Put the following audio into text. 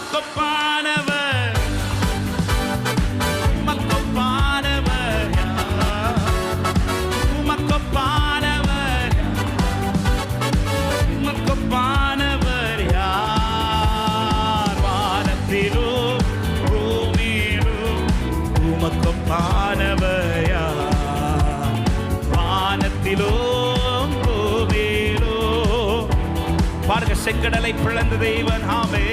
உமக்கொப்பானவர் உமக்கொப்பானவர் உமக்கொப்பானவர் உமக்கொப்பானவர் யார் வானத்திலும் பூமியிலும் உமக்கொப்பானவர் யார் வானத்திலும் பூமியிலும் பாருங்க செங்கடலை பிளந்த தேவன் ஆமே